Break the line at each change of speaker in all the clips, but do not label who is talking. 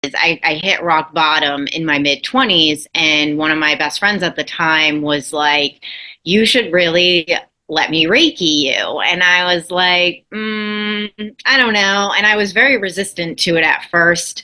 I hit rock bottom in my mid 20s, and one of my best friends at the time was like, "You should really let me Reiki you." And I was like, I don't know. And I was very resistant to it at first.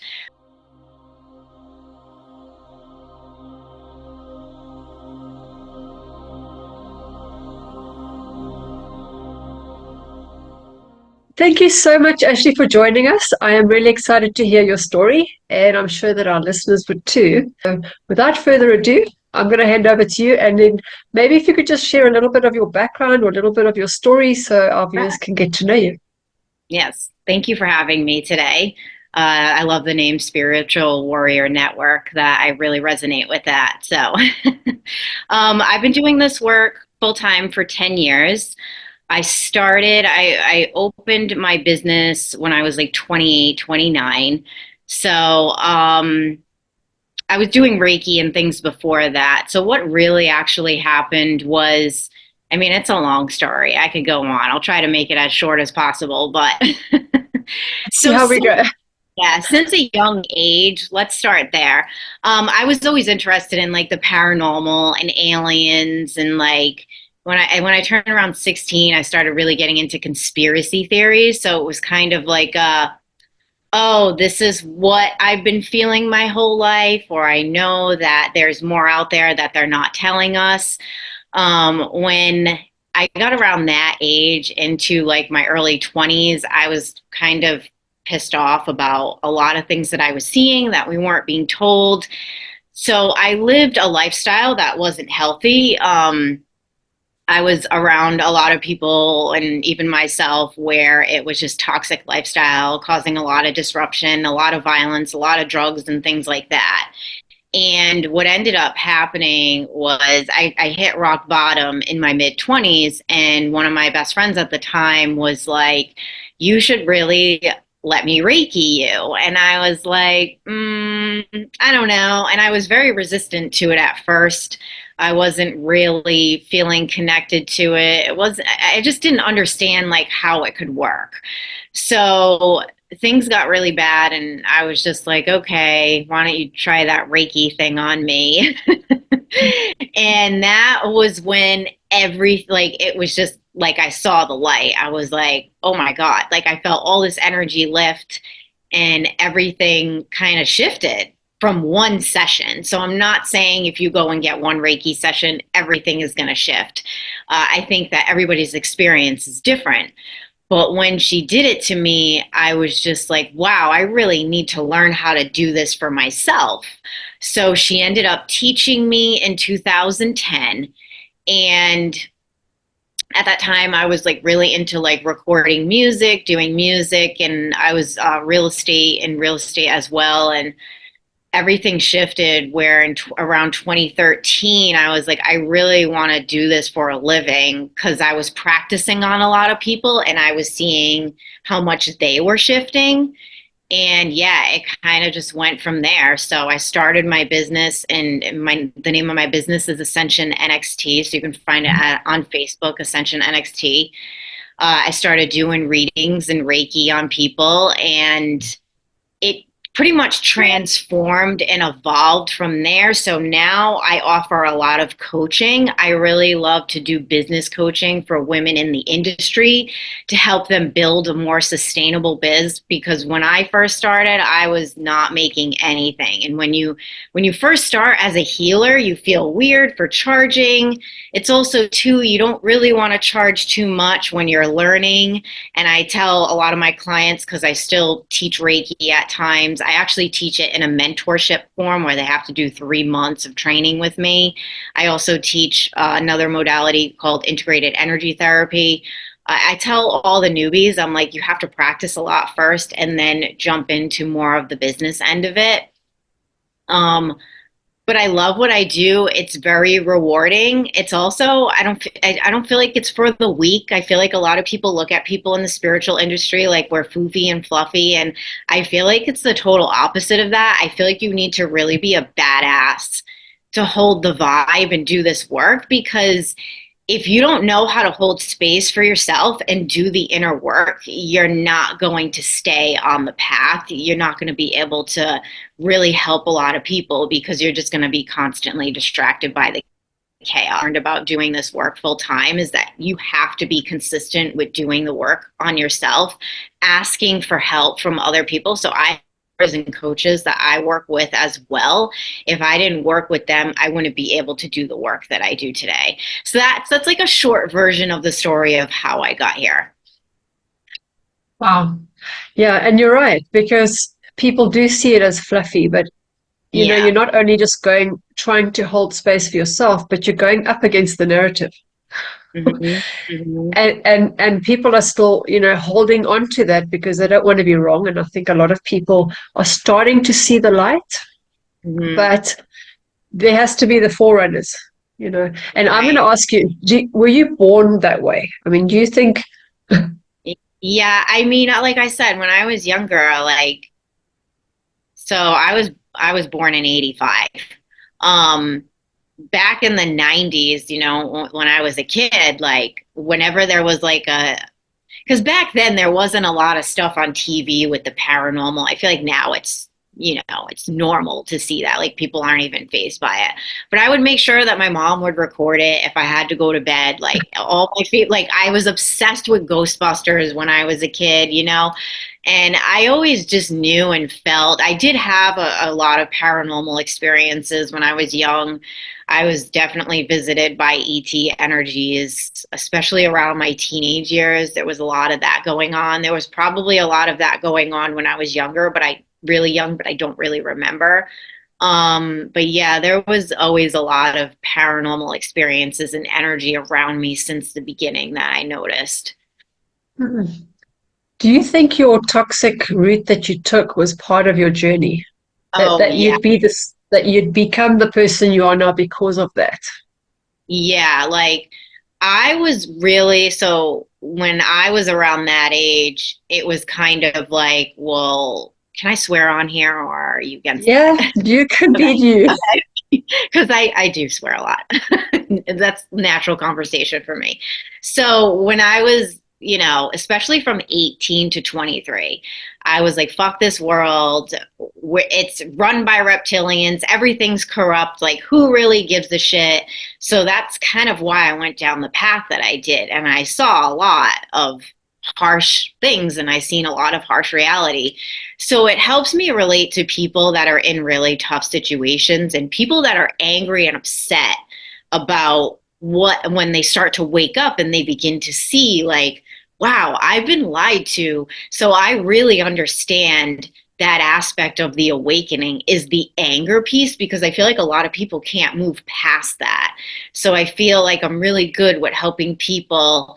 Thank you so much, Ashley, for joining us. I am really excited to hear your story, and I'm sure that our listeners would too. So, without further ado, I'm going to hand over to you, and then maybe if you could just share a little bit of your background or a little bit of your story so our viewers can get to know you.
Yes, thank you for having me today. I love the name Spiritual Warrior Network. That I really resonate with that. So, I've been doing this work full time for 10 years. I opened my business when I was like 28, 29. So, I was doing Reiki and things before that. So, what really actually happened was, I mean, it's a long story. I could go on. I'll try to make it as short as possible. But
Let's see
so,
how we go.
yeah, since a young age, let's start there. I was always interested in like the paranormal and aliens, and like when I turned around 16, I started really getting into conspiracy theories. So it was kind of like oh, this is what I've been feeling my whole life, or I know that there's more out there that they're not telling us. When I got around that age into like my early 20s, I was kind of pissed off about a lot of things that I was seeing that we weren't being told. So I lived a lifestyle that wasn't healthy. I was around a lot of people and even myself where it was just toxic lifestyle, causing a lot of disruption, a lot of violence, a lot of drugs, and things like that. And what ended up happening was I hit rock bottom in my mid 20s, and one of my best friends at the time was like, "You should really let me Reiki you." And I was like, I don't know. And I was very resistant to it at first. I wasn't really feeling connected to it. I just didn't understand like how it could work. So things got really bad, and I was just like, okay, why don't you try that Reiki thing on me? And that was when it was just like I saw the light. I was like, oh my God, like I felt all this energy lift, and everything kind of shifted from one session. So I'm not saying if you go and get one Reiki session, everything is going to shift. I think that everybody's experience is different. But when she did it to me, I was just like, wow, I really need to learn how to do this for myself. So she ended up teaching me in 2010. And at that time, I was like really into like recording music, doing music, and I was real estate as well. And everything shifted where around 2013 I was like, I really want to do this for a living, because I was practicing on a lot of people and I was seeing how much they were shifting. And yeah, it kind of just went from there. So I started my business, and the name of my business is Ascension NXT, so you can find it on Facebook, Ascension NXT. I started doing readings and Reiki on people, and it pretty much transformed and evolved from there. So now I offer a lot of coaching. I really love to do business coaching for women in the industry to help them build a more sustainable biz, because when I first started, I was not making anything. And when you first start as a healer, you feel weird for charging. It's also too, you don't really want to charge too much when you're learning. And I tell a lot of my clients, because I still teach Reiki at times, I actually teach it in a mentorship form where they have to do 3 months of training with me. I also teach another modality called integrated energy therapy. I tell all the newbies, I'm like, you have to practice a lot first and then jump into more of the business end of it. But I love what I do. It's very rewarding. It's also, I don't feel like it's for the weak. I feel like a lot of people look at people in the spiritual industry like we're foofy and fluffy, and I feel like it's the total opposite of that. I feel like you need to really be a badass to hold the vibe and do this work, because if you don't know how to hold space for yourself and do the inner work, you're not going to stay on the path. You're not going to be able to really help a lot of people because you're just going to be constantly distracted by the chaos. Learned about doing this work full time is that you have to be consistent with doing the work on yourself, asking for help from other people. So I and coaches that I work with as well. If I didn't work with them, I wouldn't be able to do the work that I do today. So that's like a short version of the story of how I got here.
Wow. Yeah, and you're right, because people do see it as fluffy, but
Yeah.
you're not only just trying to hold space for yourself, but you're going up against the narrative.
Mm-hmm. Mm-hmm.
And people are still, holding on to that because they don't want to be wrong. And I think a lot of people are starting to see the light,
Mm-hmm.
but there has to be the forerunners. And I'm going to
Right.
ask you, were you born that way? I mean, do you think?
Yeah, I mean, like I said, when I was younger, so I was born in 85. Um, Back in the 90s, when I was a kid, like whenever there was like because back then there wasn't a lot of stuff on TV with the paranormal. I feel like now it's normal to see that. Like people aren't even fazed by it. But I would make sure that my mom would record it if I had to go to bed. Like all my feet, like I was obsessed with Ghostbusters when I was a kid. And I always just knew and felt. I did have a lot of paranormal experiences when I was young. I was definitely visited by ET energies, especially around my teenage years. There was a lot of that going on. There was probably a lot of that going on when I was younger, really young, but I don't really remember. But yeah, there was always a lot of paranormal experiences and energy around me since the beginning that I noticed.
Do you think your toxic route that you took was part of your journey? That
Oh
that
yeah.
you'd become the person you are now because of that?
Yeah, like I was really, so when I was around that age, it was kind of like, well, can I swear on here or are you against
Yeah,
that?
you can be you.
Because I do swear a lot. That's natural conversation for me. So when I was, especially from 18 to 23, I was like, fuck this world. It's run by reptilians. Everything's corrupt. Like, who really gives a shit? So that's kind of why I went down the path that I did. And I saw a lot of harsh things and I seen a lot of harsh reality. So it helps me relate to people that are in really tough situations and people that are angry and upset about when they start to wake up and they begin to see like, wow, I've been lied to. So I really understand that aspect of the awakening is the anger piece because I feel like a lot of people can't move past that. So I feel like I'm really good with helping people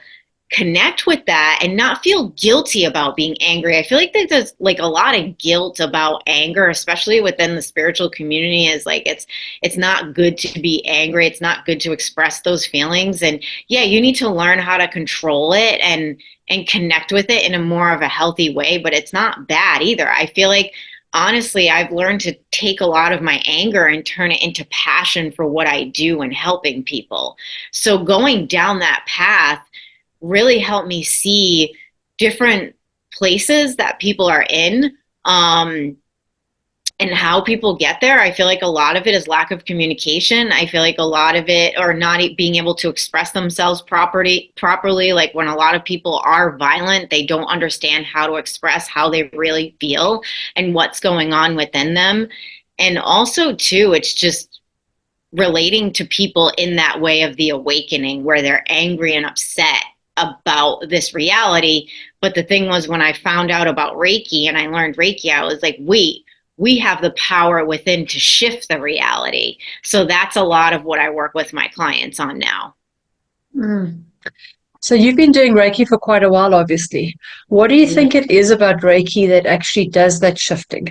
connect with that and not feel guilty about being angry. I feel like there's like a lot of guilt about anger, especially within the spiritual community, is like it's not good to be angry. It's not good to express those feelings. And yeah, you need to learn how to control it and connect with it in a more of a healthy way, but it's not bad either. I feel like honestly, I've learned to take a lot of my anger and turn it into passion for what I do and helping people. So going down that path really helped me see different places that people are in, and how people get there. I feel like a lot of it is lack of communication. I feel like a lot of it, or not being able to express themselves properly. Like when a lot of people are violent, they don't understand how to express how they really feel and what's going on within them. And also, too, it's just relating to people in that way of the awakening where they're angry and upset about this reality. But the thing was, when I found out about Reiki and I learned Reiki, I was like, wait, we have the power within to shift the reality. So that's a lot of what I work with my clients on now.
Mm. So you've been doing Reiki for quite a while, obviously. What do you
Mhm.
think it is about Reiki that actually does that shifting?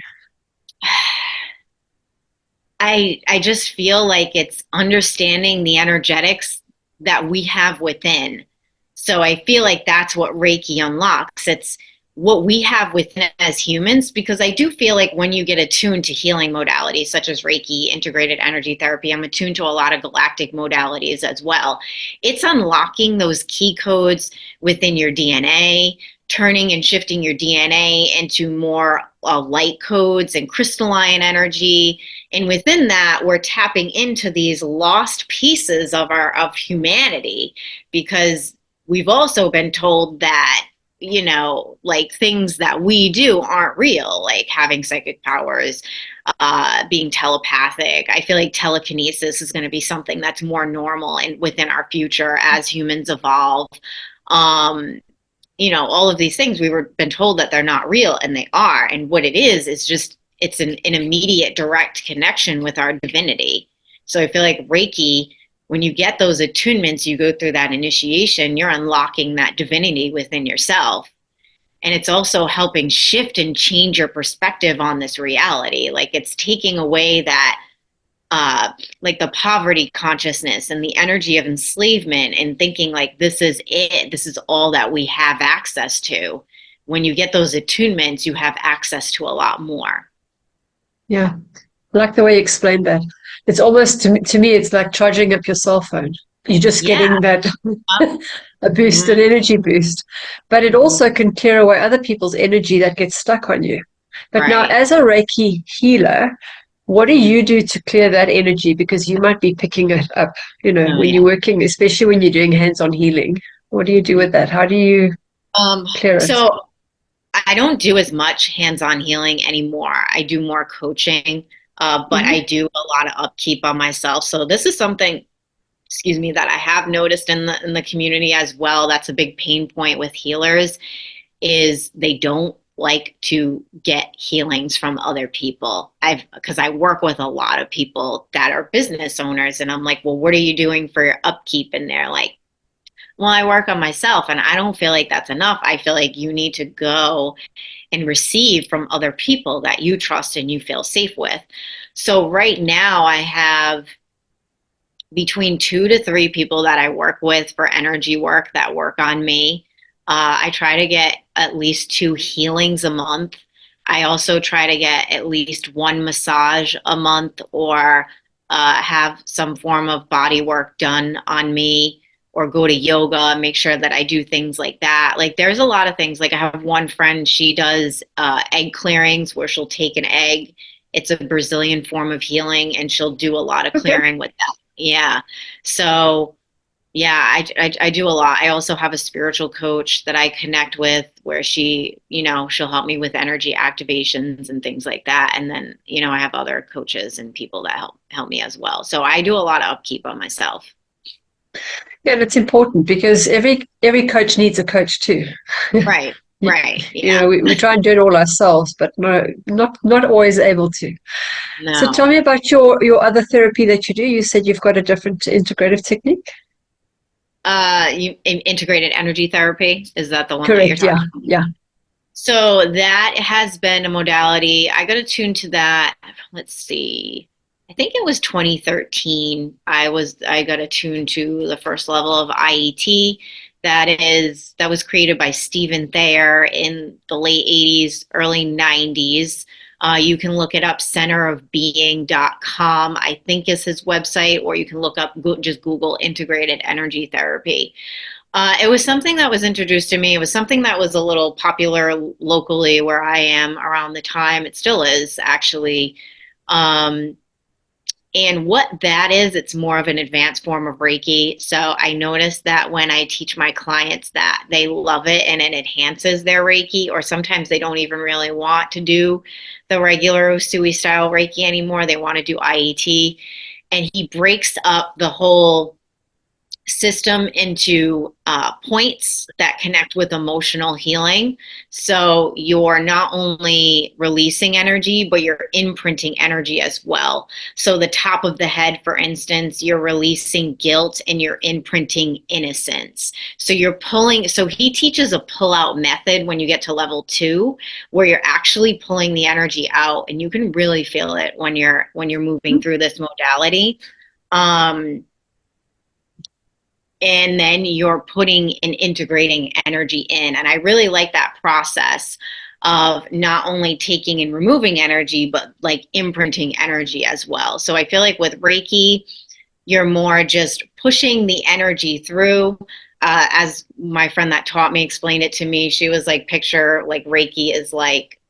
I just feel like it's understanding the energetics that we have within. So I feel like that's what Reiki unlocks. It's what we have within as humans, because I do feel like when you get attuned to healing modalities such as Reiki, integrated energy therapy, I'm attuned to a lot of galactic modalities as well. It's unlocking those key codes within your DNA, turning and shifting your DNA into more light codes and crystalline energy. And within that, we're tapping into these lost pieces of humanity, because we've also been told that, like things that we do aren't real, like having psychic powers, being telepathic. I feel like telekinesis is going to be something that's more normal and within our future as humans evolve. Um, all of these things been told that they're not real, and they are. And what it is just, it's an immediate direct connection with our divinity. So I feel like Reiki, when you get those attunements, you go through that initiation, you're unlocking that divinity within yourself. And it's also helping shift and change your perspective on this reality. Like, it's taking away that, like the poverty consciousness and the energy of enslavement, and thinking like, this is it, this is all that we have access to. When you get those attunements, you have access to a lot more.
Yeah. I like the way you explained that. It's almost, to me, it's like charging up your cell phone. You're just getting that a boost, an energy boost. But it also can clear away other people's energy that gets stuck on you. But now, as a Reiki healer, what do you do to clear that energy? Because you might be picking it up, when you're working, especially when you're doing hands-on healing. What do you do with that? How do you clear it?
So I don't do as much hands-on healing anymore. I do more coaching. But I do a lot of upkeep on myself. So this is something, that I have noticed in the community as well. That's a big pain point with healers, is they don't like to get healings from other people. Because I work with a lot of people that are business owners, and I'm like, well, what are you doing for your upkeep? And they're like, well, I work on myself, and I don't feel like that's enough. I feel like you need to go and receive from other people that you trust and you feel safe with. So right now I have between 2 to 3 people that I work with for energy work that work on me. I try to get at least 2 healings a month. I also try to get at least 1 massage a month, or have some form of body work done on me, or go to yoga, make sure that I do things like that. Like, there's a lot of things. Like, I have one friend, she does egg clearings, where she'll take an egg. It's a Brazilian form of healing, and she'll do a lot of clearing with that. Yeah. So, yeah, I do a lot. I also have a spiritual coach that I connect with, where she'll help me with energy activations and things like that. And then, I have other coaches and people that help me as well. So I do a lot of upkeep on myself.
Yeah, and it's important, because every coach needs a coach too.
Right. Yeah.
We try and do it all ourselves, but no, not always able to.
No.
So tell me about your other therapy that you do. You said you've got a different integrative technique.
Integrated energy therapy, is that the one?
Correct.
That you're talking about?
Yeah.
So that has been a modality. I got attuned to that. Let's see. I think it was 2013. I got attuned to the first level of IET. That was created by Stephen Thayer in the late 80s, early 90s. You can look it up, centerofbeing.com, I think is his website, or you can look up, just Google integrated energy therapy. It was something that was introduced to me. It was something that was a little popular locally where I am around the time. It still is, actually. And what that is, it's more of an advanced form of Reiki. So I noticed that when I teach my clients, that they love it and it enhances their Reiki, or sometimes they don't even really want to do the regular Usui style Reiki anymore. They want to do IET. And he breaks up the whole system into points that connect with emotional healing. So you're not only releasing energy, but you're imprinting energy as well. So the top of the head, for instance, you're releasing guilt and you're imprinting innocence. So so he teaches a pull-out method when you get to level 2, where you're actually pulling the energy out, and you can really feel it when you're moving through this modality. and then you're putting and integrating energy in. And I really like that process of not only taking and removing energy, but like imprinting energy as well. So I feel like with Reiki, you're more just pushing the energy through. As my friend that taught me explained it to me, she was like, picture like Reiki is like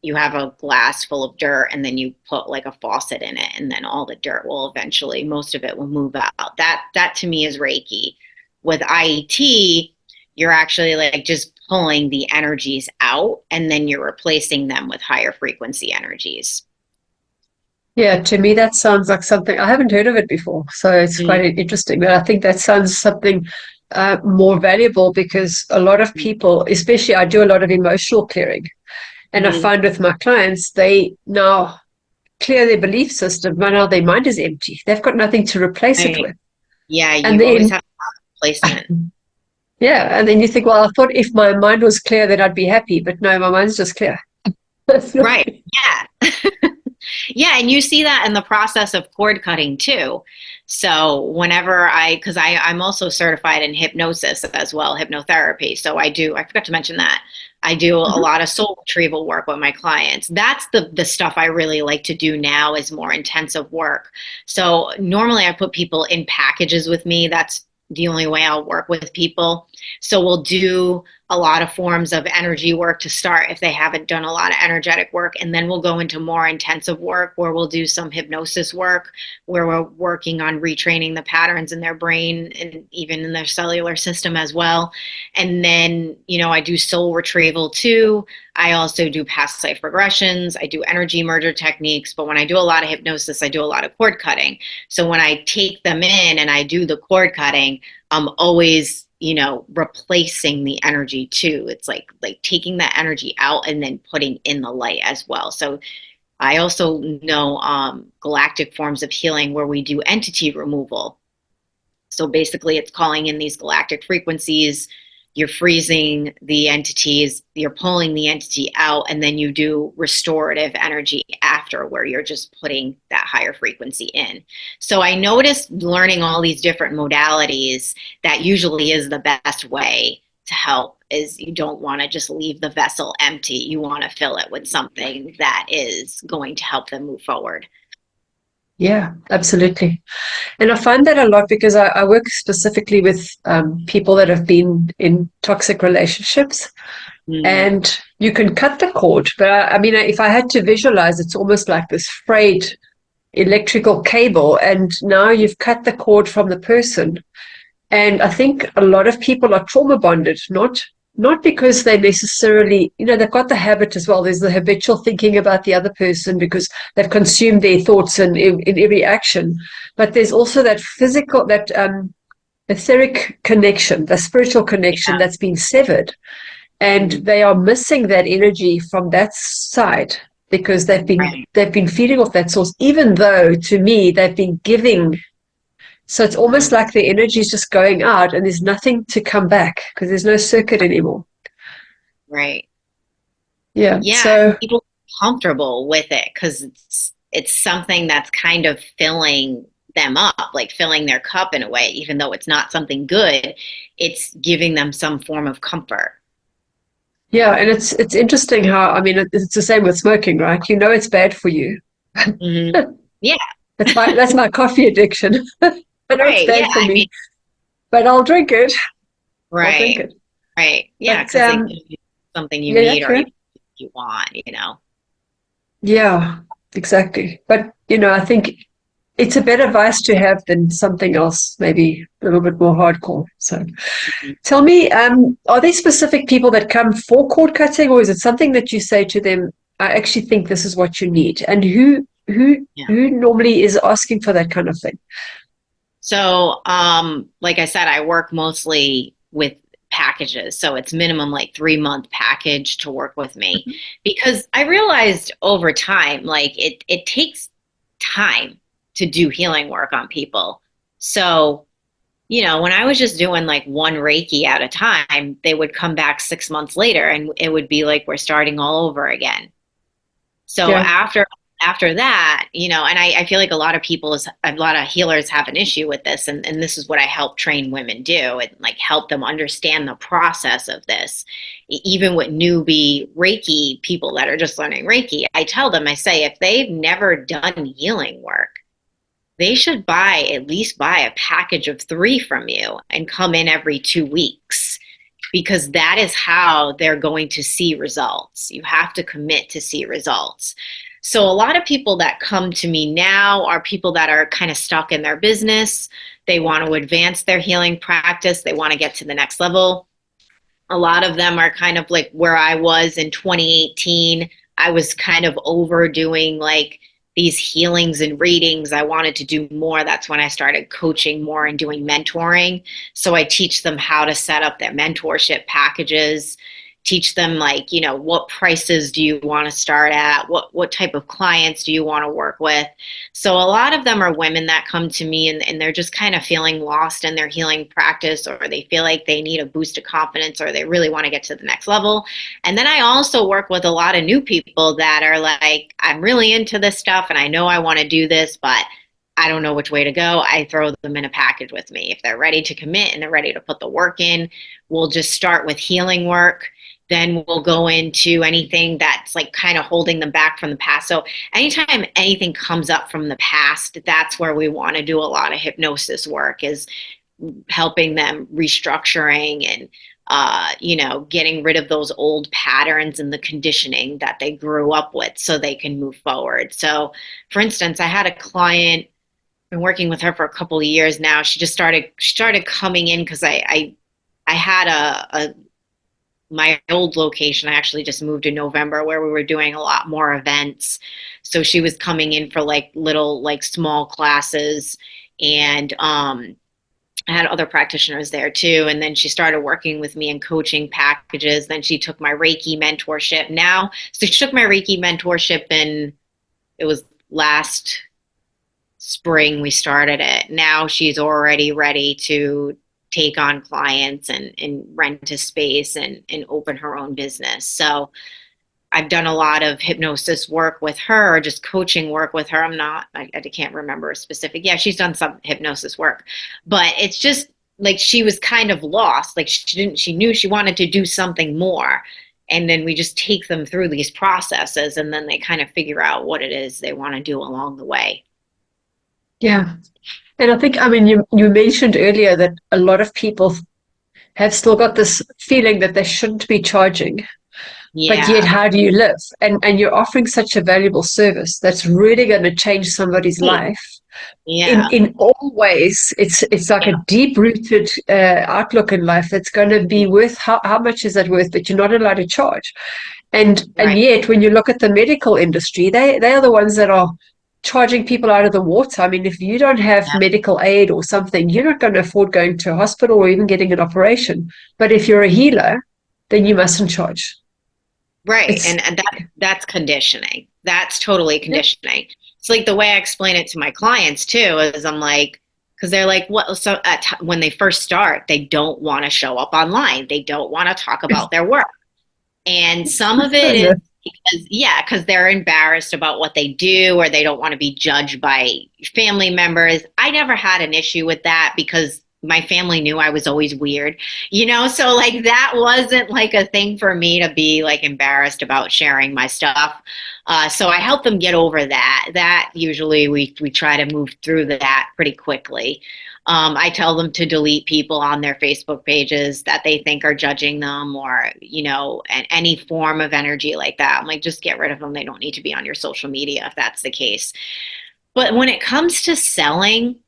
you have a glass full of dirt and then you put like a faucet in it and then all the dirt will eventually, most of it will move out. That to me is Reiki. With IET, you're actually like just pulling the energies out and then you're replacing them with higher frequency energies.
Yeah, to me that sounds like something I haven't heard of it before, so it's quite interesting. But I think that sounds something more valuable because a lot of people, especially I do a lot of emotional clearing, and I
Mm-hmm.
find with my clients they now clear their belief system, but now their mind is empty. They've got nothing to replace it
Right.
with,
Yeah,
and
you always
then
have placement.
yeah, and then you think, well, I thought if my mind was clear, then I'd be happy, but no, my mind's just clear.
Right. Yeah. Yeah, and you see that in the process of cord cutting too. So whenever because I'm also certified in hypnosis as well, hypnotherapy. So I forgot to mention that. I do a
Mhm.
lot of soul retrieval work with my clients. That's the stuff I really like to do now is more intensive work. So normally I put people in packages with me. That's the only way I'll work with people. So we'll do a lot of forms of energy work to start if they haven't done a lot of energetic work. And then we'll go into more intensive work where we'll do some hypnosis work, where we're working on retraining the patterns in their brain and even in their cellular system as well. And then, I do soul retrieval too. I also do past life regressions. I do energy merger techniques. But when I do a lot of hypnosis, I do a lot of cord cutting. So when I take them in and I do the cord cutting, I'm always replacing the energy too. It's like taking that energy out and then putting in the light as well. So I also know galactic forms of healing where we do entity removal. So basically it's calling in these galactic frequencies, you're freezing the entities, you're pulling the entity out, and then you do restorative energy after where you're just putting that higher frequency in. So I noticed learning all these different modalities that usually is the best way to help is you don't want to just leave the vessel empty. You want to fill it with something that is going to help them move forward.
Yeah, absolutely. And I find that a lot because I work specifically with people that have been in toxic relationships,
Mm,
and you can cut the cord. But I mean, if I had to visualize, it's almost like this frayed electrical cable, and now you've cut the cord from the person. And I think a lot of people are trauma bonded, not because they necessarily, they've got the habit as well. There's the habitual thinking about the other person because they've consumed their thoughts in every action. But there's also that physical, that etheric connection, the spiritual connection
yeah,
that's been severed. And
mm,
they are missing that energy from that side because
right,
they've been feeding off that source, even though to me they've been giving. So it's almost
mm,
like the energy is just going out and there's nothing to come back because there's no circuit anymore.
right.
Yeah.
Yeah,
So
people comfortable with it because it's something that's kind of filling them up, like filling their cup in a way, even though it's not something good, it's giving them some form of comfort.
yeah, and it's interesting how I mean it's the same with smoking, right? You know it's bad for you.
Hmm. Yeah,
That's my coffee addiction. I know it's
right. Yeah,
bad for
I mean,
me, but I'll drink it. I'll drink
right,
it.
right. Yeah,
But
because it gives you something you
yeah, yeah,
need or
Karen.
you want.
Yeah, exactly. But I think it's a better advice to have than something else, maybe a little bit more hardcore. So
Mhm.
tell me, are there specific people that come for cord cutting, or is it something that you say to them, I actually think this is what you need? And
Yeah.
who normally is asking for that kind of thing?
So, like I said, I work mostly with packages. So it's minimum like 3 month package to work with me because I realized over time, like it takes time to do healing work on people. So, when I was just doing like one Reiki at a time, they would come back 6 months later and it would be like we're starting all over again. So
Yeah.
after after that, and I feel like a lot of healers have an issue with this. And this is what I help train women do, and like help them understand the process of this. Even with newbie Reiki people that are just learning Reiki, I tell them, I say, if they've never done healing work, they should at least buy a package of 3 from you and come in every 2 weeks, because that is how they're going to see results. You have to commit to see results. So a lot of people that come to me now are people that are kind of stuck in their business. They want to advance their healing practice. They want to get to the next level. A lot of them are kind of like where I was in 2018. I was kind of overdoing like these healings and readings. I wanted to do more. That's when I started coaching more and doing mentoring. So I teach them how to set up their mentorship packages, teach them like, what prices do you want to start at? What type of clients do you want to work with? So a lot of them are women that come to me, and they're just kind of feeling lost in their healing practice, or they feel like they need a boost of confidence, or they really want to get to the next level. And then I also work with a lot of new people that are like, I'm really into this stuff and I know I want to do this, but I don't know which way to go. I throw them in a package with me. If they're ready to commit and they're ready to put the work in, we'll just start with healing work. Then we'll go into anything that's like kind of holding them back from the past. So anytime anything comes up from the past, that's where we want to do a lot of hypnosis work, is helping them restructuring and getting rid of those old patterns and the conditioning that they grew up with, so they can move forward. So for instance, I had a client, been working with her for a couple of years now. She just started coming in because I had a my old location. I actually just moved in November, where we were doing a lot more events. So she was coming in for like little, like small classes, and I had other practitioners there too. And then she started working with me in coaching packages. Then she took my Reiki mentorship So she took my Reiki mentorship, and it was last spring we started it. Now she's already ready to take on clients and rent a space and open her own business. So I've done a lot of hypnosis work with her, or just coaching work with her. I can't remember a specific. Yeah, she's done some hypnosis work, but it's just like she was kind of lost. Like she knew she wanted to do something more. And then we just take them through these processes, and then they kind of figure out what it is they want to do along the way.
Yeah. And I think, you mentioned earlier that a lot of people have still got this feeling that they shouldn't be charging, but yet
Yeah.
how do you live? And you're offering such a valuable service that's really going to change somebody's life
Yeah.
in all ways. It's like a
Yeah.
deep-rooted outlook in life that's going to be worth, how much is that worth? But you're not allowed to charge. And
Right.
yet, when you look at the medical industry, they are the ones that are charging people out of the water. If you don't have
Yeah.
medical aid or something, you're not going to afford going to a hospital or even getting an operation. But if you're a healer, then you mustn't charge.
Right.
It's
And that's conditioning. That's totally
yeah,
conditioning. It's like the way I explain it to my clients too, is I'm like, because they're like, what? So when they first start, they don't want to show up online. They don't want to talk about their work. And some of it is because they're embarrassed about what they do, or they don't want to be judged by family members. I never had an issue with that, because my family knew I was always weird, so like that wasn't like a thing for me to be like embarrassed about sharing my stuff. So I help them get over that usually we try to move through that pretty quickly. I tell them to delete people on their Facebook pages that they think are judging them, or, any form of energy like that. I'm like, just get rid of them. They don't need to be on your social media if that's the case. But when it comes to selling,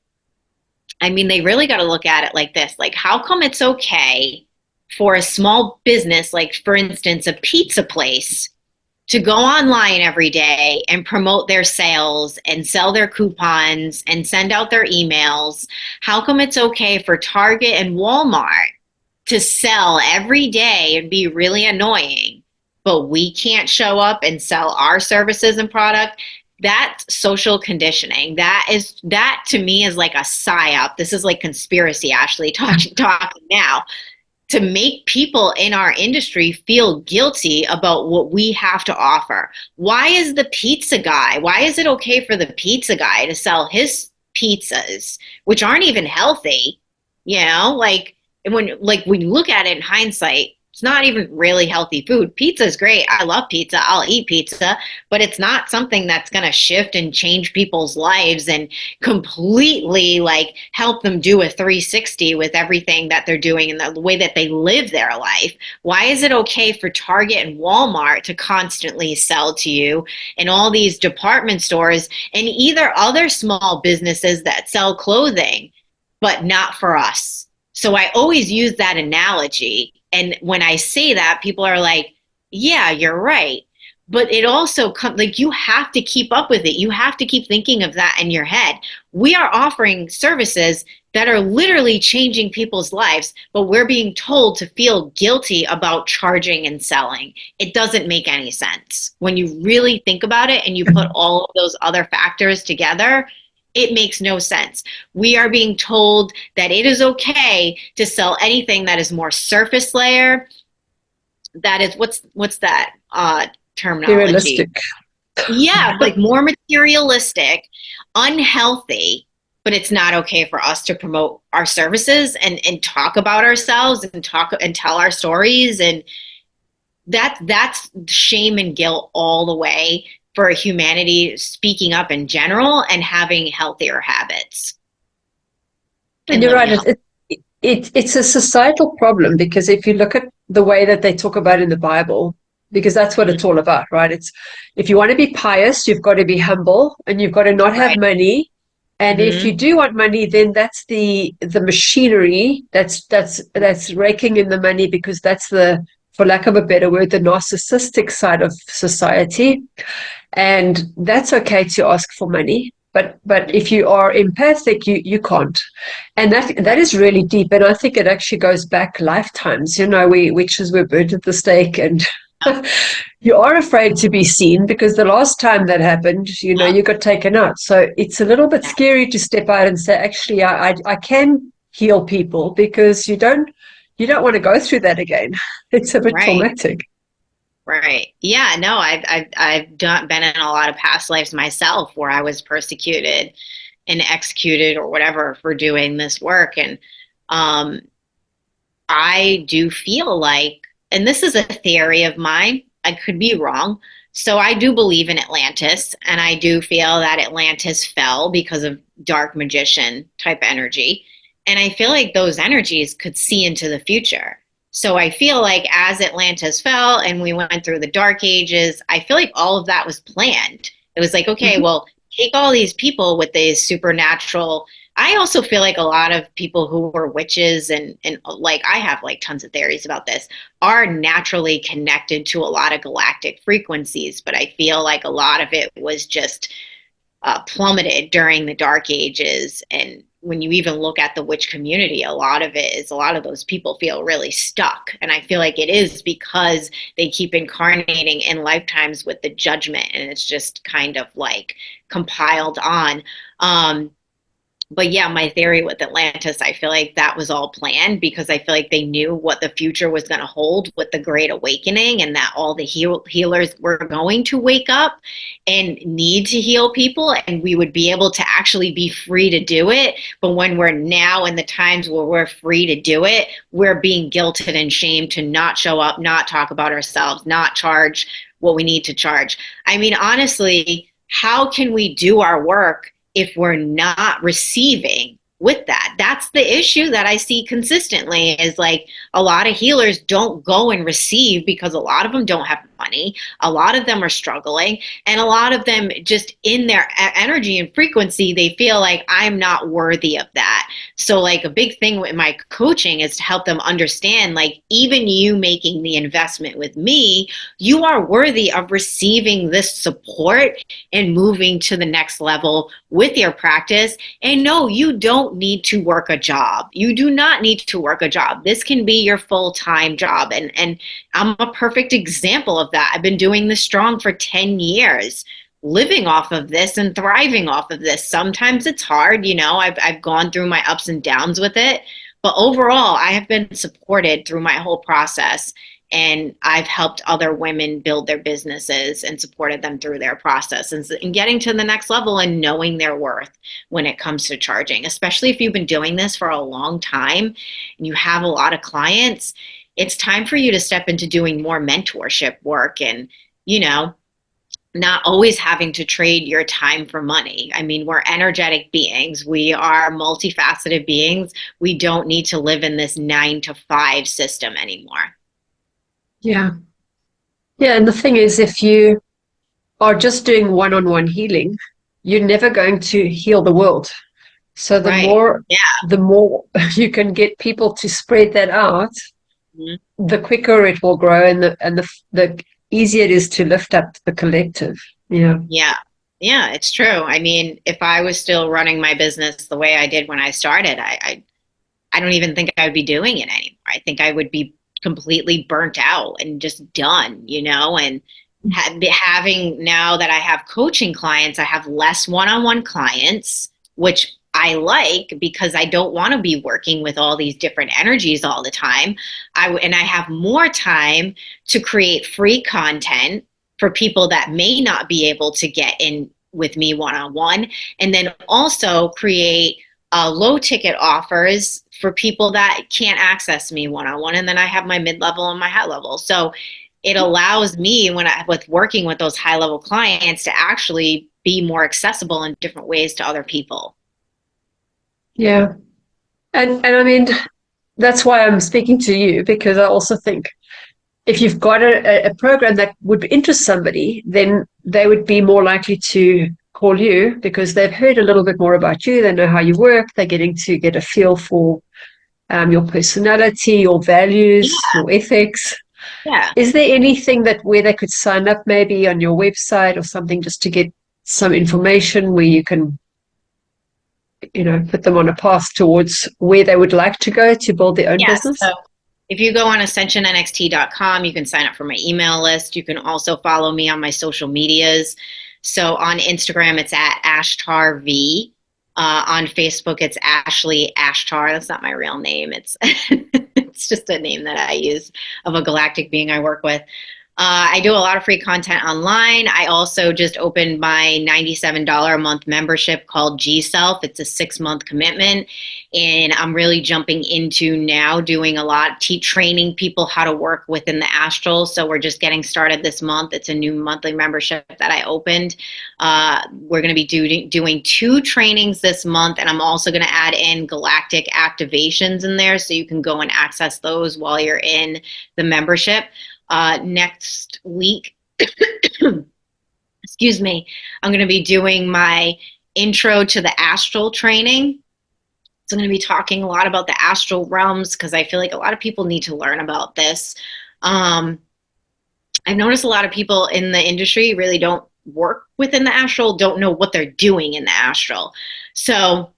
they really got to look at it like this. Like, how come it's okay for a small business, like, for instance, a pizza place, to go online every day and promote their sales and sell their coupons and send out their emails? How come it's okay for Target and Walmart to sell every day and be really annoying, but we can't show up and sell our services and product? That's social conditioning. That to me is like a psyop. This is like conspiracy, Ashley, talking now. to make people in our industry feel guilty about what we have to offer. Why is it okay for the pizza guy to sell his pizzas, which aren't even healthy? You know, when you look at it in hindsight, it's not even really healthy food. Pizza is great. I love pizza. I'll eat pizza, but it's not something that's going to shift and change people's lives and completely like help them do a 360 with everything that they're doing and the way that they live their life. Why is it okay for Target and Walmart to constantly sell to you and all these department stores and either other small businesses that sell clothing, but not for us? So I always use that analogy. And when I say that, people are like, yeah, you're right. But it also comes like you have to keep up with it. You have to keep thinking of that in your head. We are offering services that are literally changing people's lives, but we're being told to feel guilty about charging and selling. It doesn't make any sense. When you really think about it and you put all of those other factors together, it makes no sense. We are being told that it is okay to sell anything that is more surface layer. That is what's that terminology?
Realistic.
Yeah, like more materialistic, unhealthy, but it's not okay for us to promote our services and talk about ourselves and talk and tell our stories. And that's shame and guilt all the way for humanity speaking up in general and having healthier habits.
And you're right. It's a societal problem, because if you look at the way that they talk about in the Bible, because that's what it's all about, right? It's, if you want to be pious, you've got to be humble and you've got to not have money. And if you do want money, then that's the machinery that's raking in the money, because that's the, for lack of a better word, the narcissistic side of society. And that's okay to ask for money. But if you are empathic, you can't. And that is really deep. And I think it actually goes back lifetimes. You know, witches were burnt at the stake, and you are afraid to be seen, because the last time that happened, you know, you got taken out. So it's a little bit scary to step out and say, actually, I can heal people, because you don't want to go through that again. It's a bit traumatic.
Right. Yeah, no, I've been in a lot of past lives myself where I was persecuted and executed or whatever for doing this work. And I do feel like, and this is a theory of mine, I could be wrong. So I do believe in Atlantis, and I do feel that Atlantis fell because of dark magician type energy. And I feel like those energies could see into the future. So I feel like as Atlantis fell and we went through the dark ages, I feel like all of that was planned. It was like, okay, well, take all these people with these supernatural. I also feel like a lot of people who were witches and like, I have like tons of theories about this, are naturally connected to a lot of galactic frequencies. But I feel like a lot of it was just plummeted during the dark ages. And when you even look at the witch community, a lot of those people feel really stuck. And I feel like it is because they keep incarnating in lifetimes with the judgment, and it's just kind of like compiled on. But yeah, my theory with Atlantis, I feel like that was all planned, because I feel like they knew what the future was going to hold with the Great Awakening, and that all the healers were going to wake up and need to heal people, and we would be able to actually be free to do it. But when we're now in the times where we're free to do it, we're being guilted and shamed to not show up, not talk about ourselves, not charge what we need to charge. I mean, honestly, how can we do our work if we're not receiving with that? That's the issue that I see consistently, is like a lot of healers don't go and receive because a lot of them don't have money. A lot of them are struggling, and a lot of them just in their energy and frequency, they feel like I'm not worthy of that. So like a big thing with my coaching is to help them understand, like, even you making the investment with me, you are worthy of receiving this support and moving to the next level with your practice. And no, you don't need to work a job. You do not need to work a job. This can be your full-time job. And I'm a perfect example of that. I've been doing this strong for 10 years, living off of this and thriving off of this. Sometimes it's hard, you know, I've gone through my ups and downs with it, But overall, I have been supported through my whole process, and I've helped other women build their businesses and supported them through their process and getting to the next level and knowing their worth when it comes to charging, especially if you've been doing this for a long time and you have a lot of clients. It's time for you to step into doing more mentorship work and, you know, not always having to trade your time for money. I mean, we're energetic beings. We are multifaceted beings. We don't need to live in this 9 to 5 system anymore.
Yeah. Yeah. And the thing is, if you are just doing one-on-one healing, you're never going to heal the world. So the
Right.
more
Yeah.
the more you can get people to spread that out,
Mhm.
the quicker it will grow, and the easier it is to lift up the collective. Yeah.
Yeah. Yeah, it's true. I mean, if I was still running my business the way I did when I started, I don't even think I would be doing it anymore. I think I would be completely burnt out and just done, you know, and having now that I have coaching clients, I have less one-on-one clients, which I like because I don't want to be working with all these different energies all the time. And I have more time to create free content for people that may not be able to get in with me one-on-one, and then also create low ticket offers for people that can't access me one-on-one. And then I have my mid-level and my high level. So it allows me with working with those high level clients to actually be more accessible in different ways to other people.
Yeah. And I mean, that's why I'm speaking to you, because I also think if you've got a program that would interest somebody, then they would be more likely to call you because they've heard a little bit more about you. They know how you work. They're getting to get a feel for your personality, your
Yeah.
values, your ethics.
Yeah.
Is there anything that where they could sign up maybe on your website or something just to get some information where you can, put them on a path towards where they would like to go to build their own
Yes.
business?
So if you go on ascensionnxt.com, you can sign up for my email list. You can also follow me on my social medias. So on Instagram, it's at Ashtar V. On Facebook, it's Ashley Ashtar. That's not my real name. It's it's just a name that I use of a galactic being I work with. I do a lot of free content online. I also just opened my $97 a month membership called G Self. It's a 6-month commitment. And I'm really jumping into now doing a lot, training people how to work within the astral. So we're just getting started this month. It's a new monthly membership that I opened. We're going to be doing 2 trainings this month. And I'm also going to add in galactic activations in there so you can go and access those while you're in the membership. Next week, excuse me, I'm going to be doing my intro to the astral training. So I'm going to be talking a lot about the astral realms because I feel like a lot of people need to learn about this. I've noticed a lot of people in the industry really don't work within the astral, don't know what they're doing in the astral. So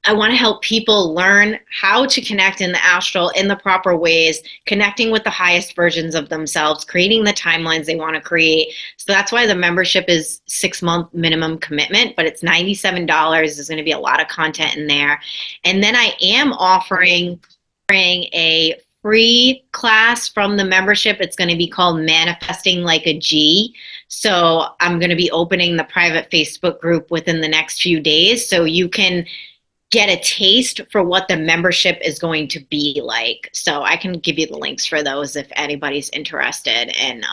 I want to help people learn how to connect in the astral in the proper ways, connecting with the highest versions of themselves, creating the timelines they want to create. So that's why the membership is 6-month minimum commitment, but it's $97. There's going to be a lot of content in there. And then I am offering a free class from the membership. It's going to be called Manifesting Like a G. So I'm going to be opening the private Facebook group within the next few days so you can get a taste for what the membership is going to be like. So I can give you the links for those if anybody's interested. And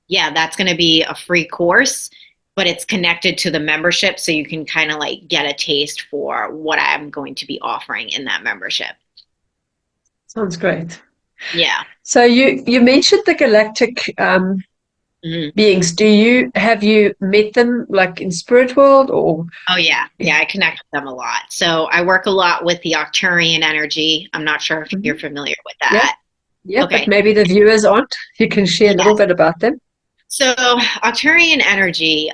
yeah, that's going to be a free course, but it's connected to the membership. So you can kind of like get a taste for what I'm going to be offering in that membership.
Sounds great.
Yeah.
So you mentioned the galactic
Mhm.
beings. Have you met them like in spirit world or?
Oh yeah. Yeah, I connect with them a lot. So I work a lot with the Octurion energy. I'm not sure if you're
Mhm.
familiar with
Yeah,
that.
yeah, but
Okay.
maybe the viewers aren't. You can share a little
Yes.
bit about them.
So Octurion energy,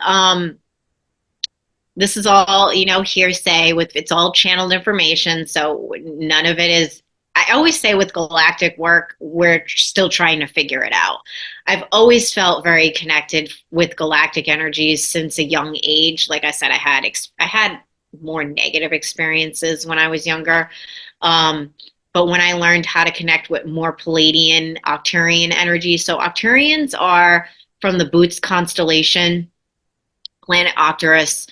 this is all, hearsay with it's all channeled information. So none of it is, I always say with galactic work, we're still trying to figure it out. I've always felt very connected with galactic energies since a young age. Like I said, I had more negative experiences when I was younger. But when I learned how to connect with more Palladian, Octurion energy, so Octurians are from the Boots constellation, planet Octurus.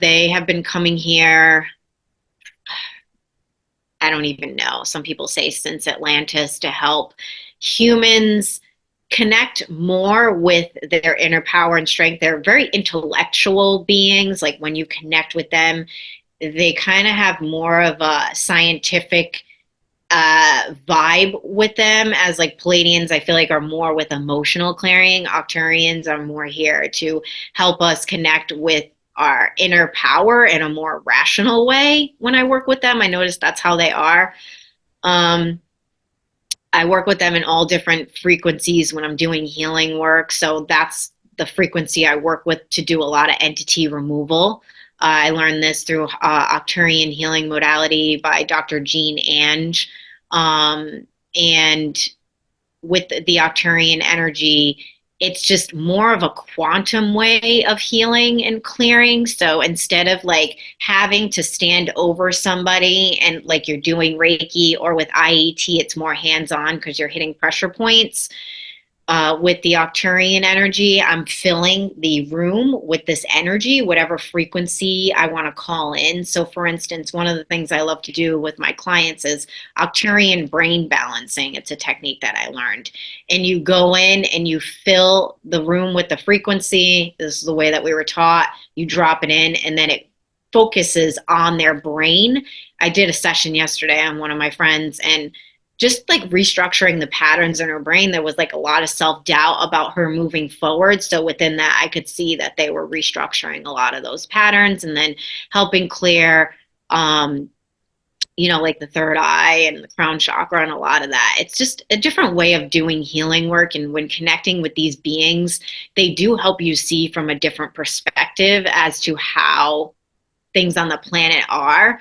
They have been coming here, I don't even know. Some people say since Atlantis, to help humans connect more with their inner power and strength. They're very intellectual beings. Like when you connect with them, they kind of have more of a scientific vibe with them, as like Palladians I feel like are more with emotional clearing. Octurians are more here to help us connect with our inner power in a more rational way. When I work with them, I notice that's how they are. um, I work with them in all different frequencies when I'm doing healing work, so that's the frequency I work with to do a lot of entity removal. I learned this through Octurian healing modality by Dr. Jean Ange. And with the Octurian energy, it's just more of a quantum way of healing and clearing. So instead of like having to stand over somebody and like you're doing Reiki, or with IET, it's more hands on because you're hitting pressure points. With the Octurian energy, I'm filling the room with this energy, whatever frequency I want to call in. So, for instance, one of the things I love to do with my clients is Octurian brain balancing. It's a technique that I learned. And you go in and you fill the room with the frequency. This is the way that we were taught. You drop it in, and then it focuses on their brain. I did a session yesterday on one of my friends, and just like restructuring the patterns in her brain, there was like a lot of self-doubt about her moving forward. So within that, I could see that they were restructuring a lot of those patterns, and then helping clear, like the third eye and the crown chakra and a lot of that. It's just a different way of doing healing work. And when connecting with these beings, they do help you see from a different perspective as to how things on the planet are.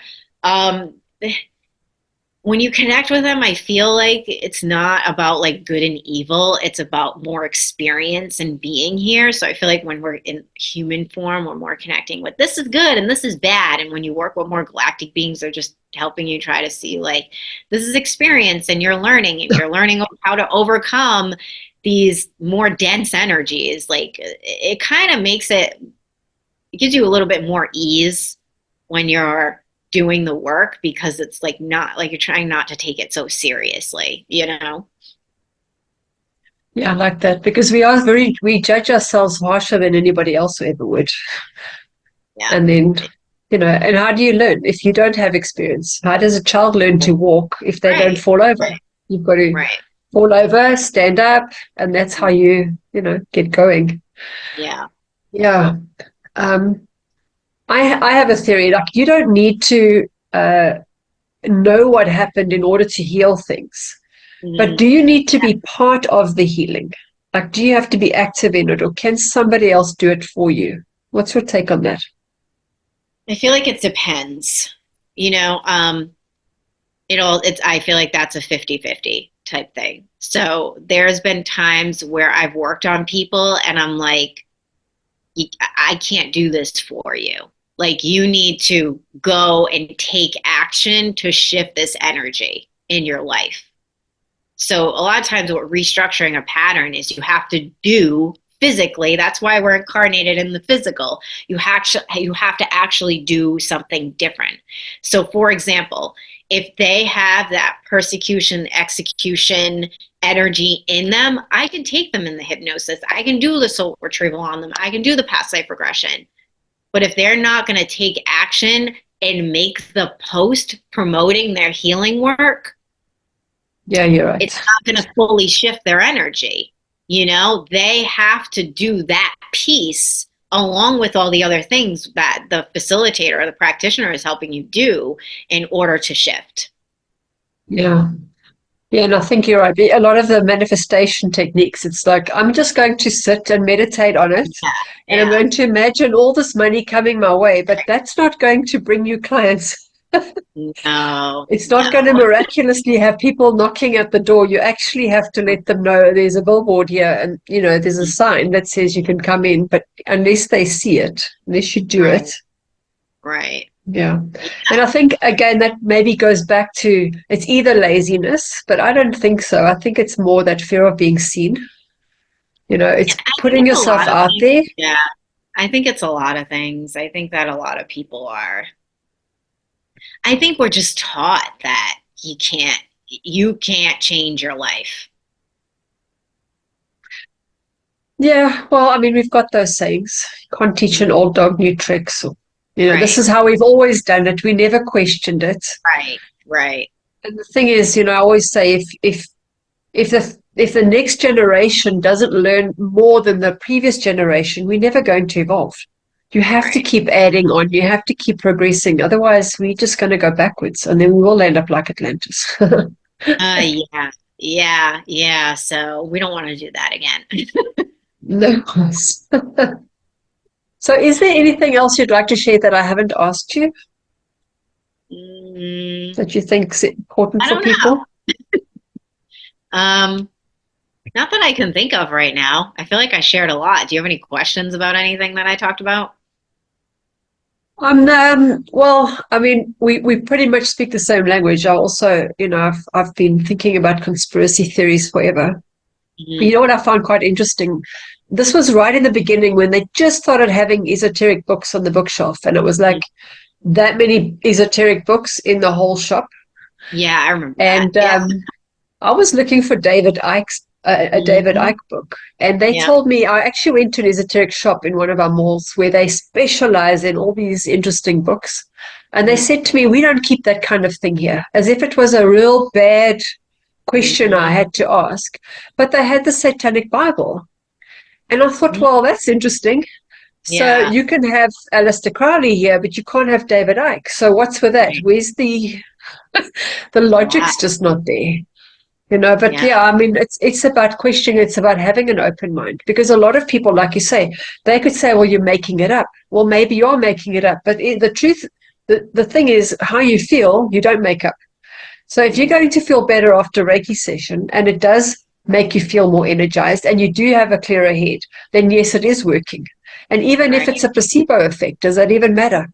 When you connect with them, I feel like it's not about like good and evil. It's about more experience and being here. So I feel like when we're in human form, we're more connecting with this is good and this is bad. And when you work with more galactic beings, they're just helping you try to see like this is experience, and you're learning how to overcome these more dense energies. Like it kind of it gives you a little bit more ease when you're doing the work, because it's like not like you're trying not to take it so seriously,
Yeah, I like that, because we judge ourselves harsher than anybody else ever would.
Yeah.
And then, and how do you learn if you don't have experience? How does a child learn to walk if they don't fall over? You've got to fall over, stand up, and that's how you get going.
Yeah.
I have a theory, like you don't need to know what happened in order to heal things. But do you need to be part of the healing? Like, do you have to be active in it, or can somebody else do it for you? What's your take on that?
I feel like it depends. I feel like that's a 50-50 type thing. So there's been times where I've worked on people and I'm like, I can't do this for you. Like, you need to go and take action to shift this energy in your life. So a lot of times what restructuring a pattern is you have to do physically. That's why we're incarnated in the physical. You have to actually do something different. So for example, if they have that persecution, execution energy in them, I can take them in the hypnosis. I can do the soul retrieval on them. I can do the past life regression. But if they're not going to take action and make the post promoting their healing work,
yeah, you're right,
it's not going to fully shift their energy. They have to do that piece along with all the other things that the facilitator or the practitioner is helping you do in order to shift.
Yeah. Yeah, and I think you're right. A lot of the manifestation techniques, it's like, I'm just going to sit and meditate on it, and I'm going to imagine all this money coming my way, but that's not going to bring you clients.
No.
It's not going to miraculously have people knocking at the door. You actually have to let them know there's a billboard here, and, there's a sign that says you can come in, but unless they see it, unless you do it,
Right.
Yeah. And I think, again, that maybe goes back to it's either laziness, but I don't think so. I think it's more that fear of being seen.
Yeah,
It's
I think
putting
it's a
yourself
lot of
out
things.
there.
Yeah. I think it's a lot of things. I think that a lot of people are. I think we're just taught that you can't change your life.
Yeah. Well, I mean, we've got those sayings. Can't teach an
Mhm.
old dog new tricks. Or, this
Right.
is how we've always done it. We never questioned it.
Right. Right.
And the thing is, I always say if the next generation doesn't learn more than the previous generation, we're never going to evolve. You have to
Right.
keep adding on. You have to keep progressing. Otherwise, we're just going to go backwards, and then we will end up like Atlantis.
Yeah. Yeah. Yeah. So we don't want to do that again.
No. So, is there anything else you'd like to share that I haven't asked you
Mm,
that you think is important
I
for
don't know.
people?
Um, Not that I can think of right now. I feel like I shared a lot. Do you have any questions about anything that I talked about?
Well, I mean, we pretty much speak the same language. I also, I've been thinking about conspiracy theories forever. You
Hmm.
know what I found quite interesting? This was right in the beginning when they just started having esoteric books on the bookshelf, and it was like that many esoteric books in the whole shop.
Yeah, I remember that.
And
Yeah.
I was looking for a David
Hmm.
Icke book, and they
Yeah.
told me I actually went to an esoteric shop in one of our malls where they specialize in all these interesting books. And they said to me, "We don't keep that kind of thing here," as if it was a real bad question I
Hmm.
had to ask. But they had the Satanic Bible. And I thought,
Hmm.
well, that's interesting. So
Yeah.
you can have Aleister Crowley here, but you can't have David Icke. So what's with that?
Right.
Where's the
Yeah.
logic's just not there. But
Yeah.
yeah, I mean, it's about questioning. It's about having an open mind because a lot of people, like you say, they could say, "Well, you're making it up." Well, maybe you're making it up, but the truth, the thing is, how you feel, you don't make up. So if you're
Mhm.
going to feel better after Reiki session, and it does make you feel more energized, and you do have a clearer head, then yes, it is working. And even if
Right.
it's a placebo effect, does that even matter?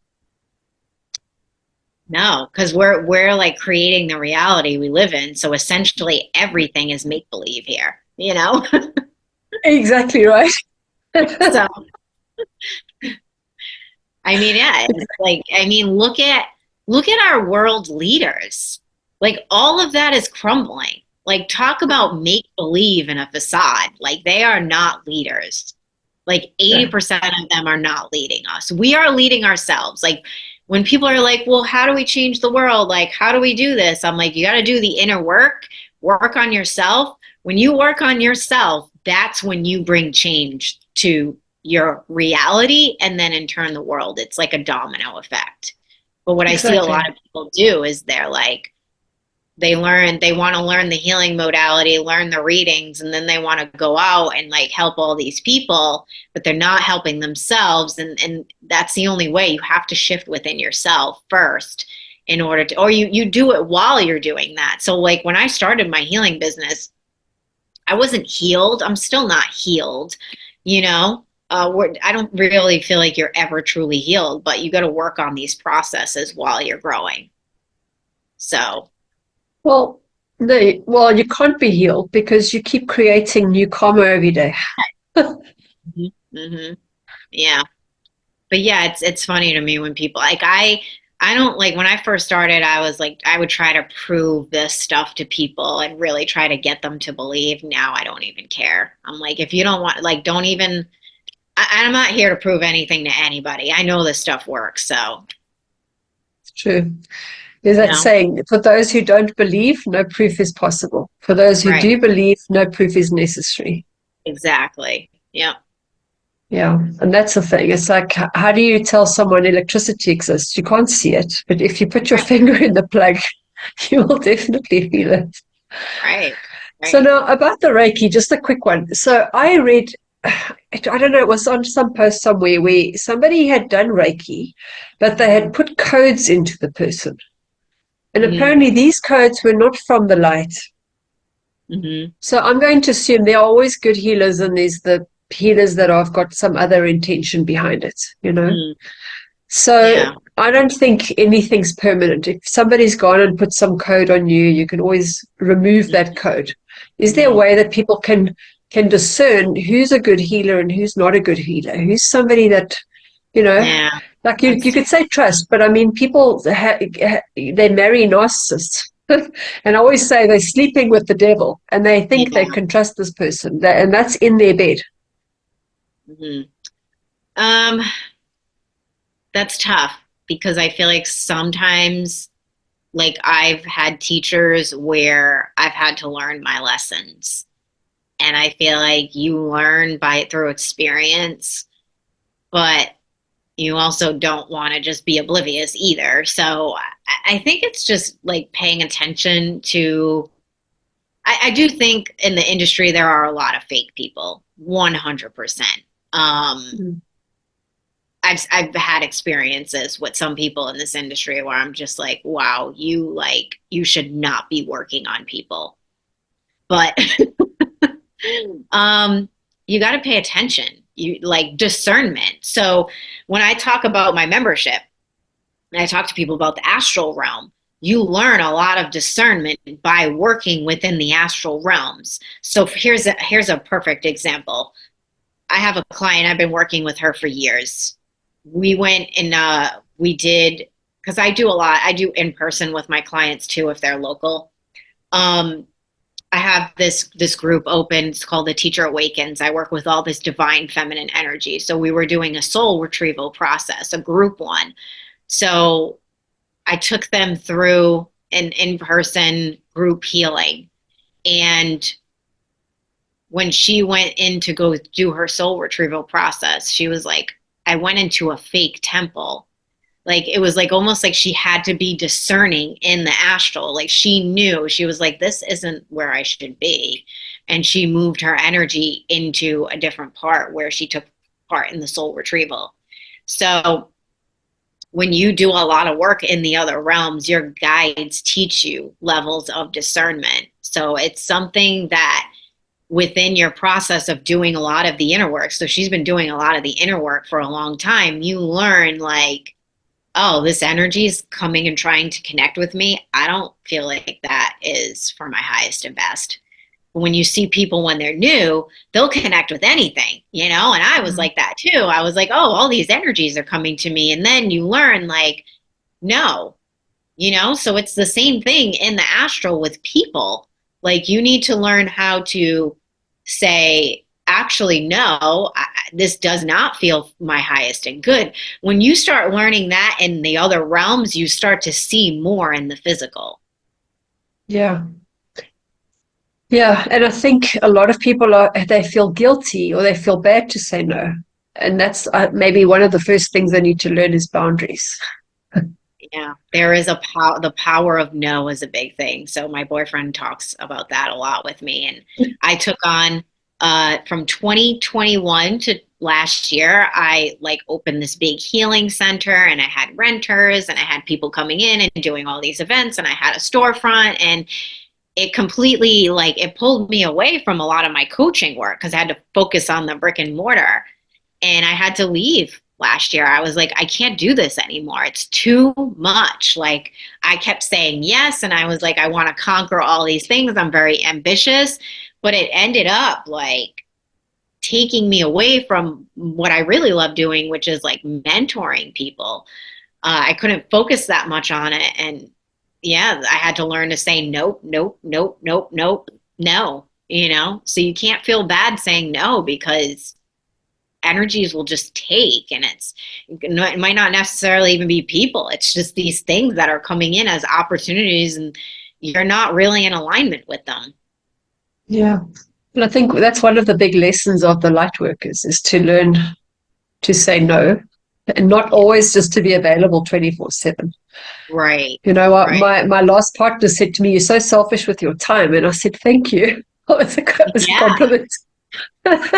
No, because we're like creating the reality we live in. So essentially everything is make believe here, you know?
Exactly right.
So I mean, yeah, it's like I mean, look at our world leaders. Like all of that is crumbling. Like talk about make believe in a facade. Like they are not leaders. Like
Yeah,
80% of them are not leading us. We are leading ourselves. Like when people are like, well, how do we change the world? Like, how do we do this? I'm like, you got to do the inner work, work on yourself. When you work on yourself, that's when you bring change to your reality. And then in turn, the world, it's like a domino effect. But what I see a
exactly.
lot of people do is they're like, they want to learn the healing modality, learn the readings, and then they want to go out and like help all these people, but they're not helping themselves. And that's the only way. You have to shift within yourself first in order to, or you do it while you're doing that. So like when I started my healing business, I wasn't healed. I'm still not healed, you know. I don't really feel like you're ever truly healed, but you got to work on these processes while you're growing. So
Well, no, well, you can't be healed because you keep creating new karma every day.
mhm, mhm. Yeah. But yeah, it's funny to me when people like I don't like when I first started, I was like I would try to prove this stuff to people and really try to get them to believe. Now I don't even care. I'm like if you don't want like don't even I'm not here to prove anything to anybody. I know this stuff works, so
It's true. There's
you
that
know.
saying, for those who don't believe, no proof is possible. For those who
Right.
do believe, no proof is necessary.
Exactly. Yeah.
Yeah, and that's the thing. It's like, how do you tell someone electricity exists? You can't see it, but if you put your
Right.
finger in the plug, you will definitely feel it.
Right.
So
Right.
now about the Reiki, just a quick one. So I read, I don't know, it was on some post somewhere where somebody had done Reiki, but they
Mm-hmm.
had put codes into the person. And
Mm-hmm.
apparently these codes were not from the light.
Mm-hmm.
So I'm going to assume there are always good healers and there's the healers that have got some other intention behind it, you know?
Mm-hmm.
So
Yeah.
I don't think anything's permanent. If somebody's gone and put some code on you, you can always remove that code. Is there a
Mm-hmm.
way that people can discern who's a good healer and who's not a good healer? Who's somebody that, you know,
Yeah.
like you
That's
could say trust, but I mean, people, they marry narcissists. And I always say they're sleeping with the devil and they think they
yeah.
can trust this person, and that's in their bed.
hmm Um, that's tough because I feel like sometimes, like, I've had teachers where I've had to learn my lessons, and I feel like you learn by through experience, but you also don't want to just be oblivious either. So I think it's just like paying attention to. I do think in the industry there are a lot of fake people, 100%. Um,
Mm.
I've had experiences with some people in this industry where I'm just like, wow, you should not be working on people. But um, you got to pay attention. You like discernment. So when I talk about my membership, and I talk to people about the astral realm, you learn a lot of discernment by working within the astral realms. So here's a perfect example. I have a client, I've been working with her for years. We went and we did, because I do a lot, I do in person with my clients too if they're local. Um, I have this group open. It's called the Teacher Awakens. I work with all this divine feminine energy. So we were doing a soul retrieval process, a group one. So I took them through an in-person group healing. And when she went in to go do her soul retrieval process, she was like, I went into a fake temple. Like it was like almost like she had to be discerning in the astral. Like she knew, she was like, this isn't where I should be. And she moved her energy into a different part where she took part in the soul retrieval. So when you do a lot of work in the other realms, your guides teach you levels of discernment. So it's something that within your process of doing a lot of the inner work, so she's been doing a lot of the inner work for a long time, you learn like, oh, this energy is coming and trying to connect with me. I don't feel like that is for my highest and best. When you see people when they're new, they'll connect with anything, you know? And I was
Mm.
like that too. I was like, oh, all these energies are coming to me. And then you learn, like, no, you know? So it's the same thing in the astral with people. Like, you need to learn how to say, actually, no, this does not feel my highest and good. When you start learning that in the other realms, you start to see more in the physical.
Yeah. Yeah, and I think a lot of people they feel guilty or they feel bad to say no. And that's maybe one of the first things they need to learn is boundaries.
Yeah, there is the power of no is a big thing. So my boyfriend talks about that a lot with me. And I took on from 2021 to last year, I like opened this big healing center and I had renters and I had people coming in and doing all these events and I had a storefront and it completely like it pulled me away from a lot of my coaching work because I had to focus on the brick and mortar and I had to leave last year. I was like, I can't do this anymore. It's too much. Like, I kept saying yes. And I was like, I want to conquer all these things. I'm very ambitious. But it ended up like taking me away from what I really love doing, which is like mentoring people. I couldn't focus that much on it. And yeah, I had to learn to say nope, nope, nope, nope, nope, no, you know? So you can't feel bad saying no because energies will just take and it might not necessarily even be people. It's just these things that are coming in as opportunities and you're not really in alignment with them.
Yeah. And I think that's one of the big lessons of the light workers is to learn to say no and not always just to be available 24/7.
Right.
You know what?
Right.
My last partner said to me, "You're so selfish with your time." And I said, "Thank you." It was a
Yeah.
compliment.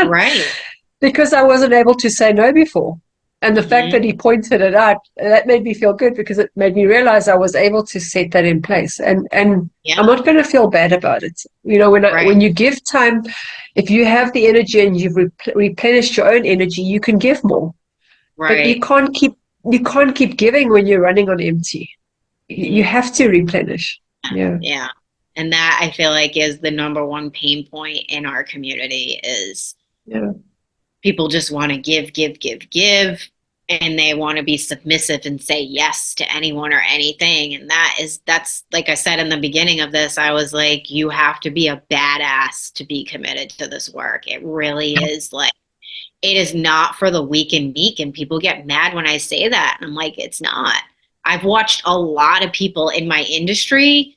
Right.
Because I wasn't able to say no before. And the fact
hmm
that he pointed it out, that made me feel good because it made me realize I was able to set that in place. And
Yeah.
I'm not going to feel bad about it. You know,
Right.
when you give time, if you have the energy and you've replenished your own energy, you can give more. But you
Right.
can't keep you can't keep giving when you're running on empty. You have to replenish. Yeah.
Yeah. And that I feel like is the number one pain point in our community is people just want to give, give, give, give, and they want to be submissive and say yes to anyone or anything. And that's like I said in the beginning of this, I was like, you have to be a badass to be committed to this work. It really is like, it is not for the weak and meek. And people get mad when I say that. And I'm like, it's not. I've watched a lot of people in my industry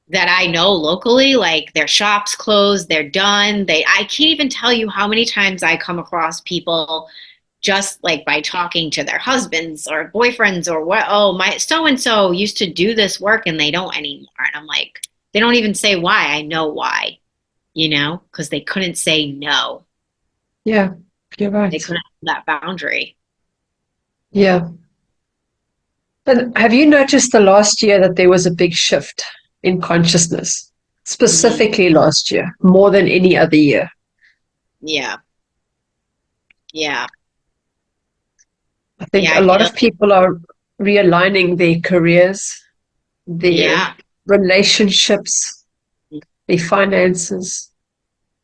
that I know locally, like their shops closed, they're done. I can't even tell you how many times I come across people just like by talking to their husbands or boyfriends or what, oh, my so-and-so used to do this work and they don't anymore. And I'm like, they don't even say why. I know why, because they couldn't say no.
Yeah, you're right.
They couldn't have that boundary.
Yeah. And have you noticed the last year that there was a big shift in consciousness, specifically last year, more than any other year?
Yeah. Yeah.
I think a lot of people are realigning their careers, their relationships, their finances.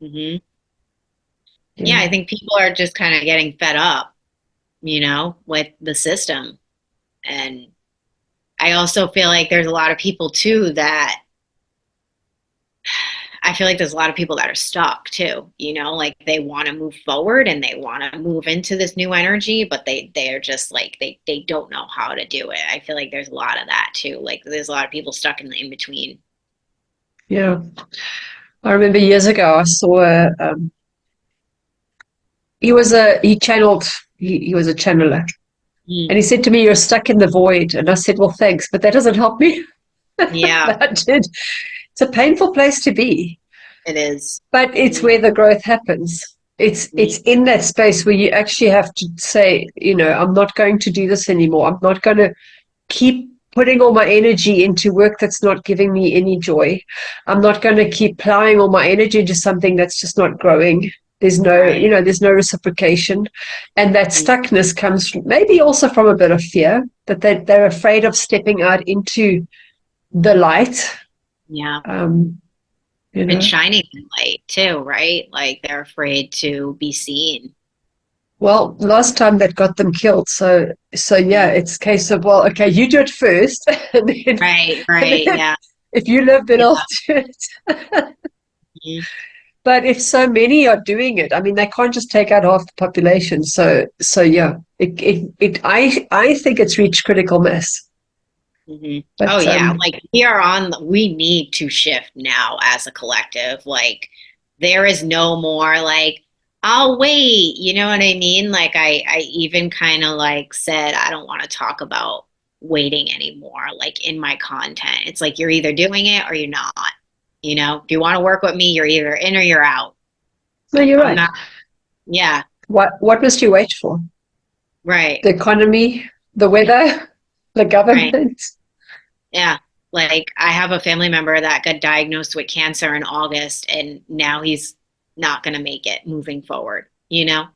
Yeah, I think people are just kind of getting fed up, with the system. And I also feel like there's a lot of people too that I feel like there's a lot of people that are stuck too, like they want to move forward and they want to move into this new energy, but they're just like, they don't know how to do it. I feel like there's a lot of that too. Like there's a lot of people stuck in the in-between.
Yeah. I remember years ago, I saw he was a channeler. And he said to me, "You're stuck in the void." And I said, "Well, thanks, but that doesn't help me."
Yeah.
But I did. It's a painful place to be.
It is.
But it's where the growth happens. It's in that space where you actually have to say, I'm not going to do this anymore. I'm not going to keep putting all my energy into work that's not giving me any joy. I'm not going to keep plowing all my energy into something that's just not growing. There's no, there's no reciprocation. And that stuckness comes maybe also from a bit of fear, that they're afraid of stepping out into the light.
Yeah. And shining the light too, right? Like they're afraid to be seen.
Well, last time that got them killed. So yeah, it's a case of, well, okay, you do it first. And then,
right, yeah.
If you live, then I'll do it. But if so many are doing it, I mean, they can't just take out half the population. So yeah, I think it's reached critical mass.
But, like we need to shift now as a collective. Like there is no more like, I'll wait, you know what I mean? Like I even kind of like said, I don't want to talk about waiting anymore, like in my content. It's like, you're either doing it or you're not. If you want to work with me, you're either in or you're out.
No, you're right.
Yeah.
What must you wait for?
Right.
The economy, the weather, the government. Right.
Yeah. Like I have a family member that got diagnosed with cancer in August and now he's not going to make it moving forward,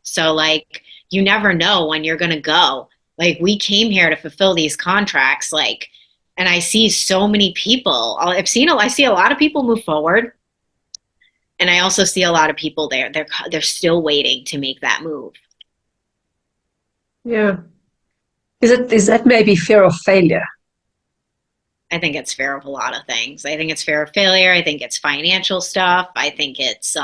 So like, you never know when you're going to go. Like we came here to fulfill these contracts, like, and I see so many people. I see a lot of people move forward, and I also see a lot of people they're still waiting to make that move.
Yeah, is that maybe fear of failure?
I think it's fear of a lot of things. I think it's fear of failure. I think it's financial stuff. I think it's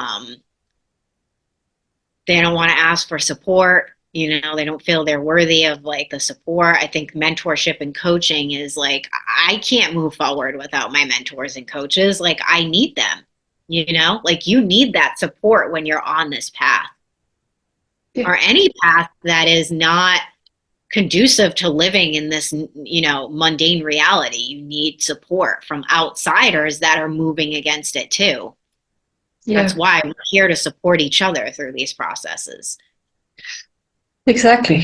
they don't want to ask for support. They don't feel they're worthy of like the support. I think mentorship and coaching is like, I can't move forward without my mentors and coaches. Like I need them, like you need that support when you're on this path or any path that is not conducive to living in this, mundane reality. You need support from outsiders that are moving against it too. Yeah. That's why we're here to support each other through these processes.
Exactly.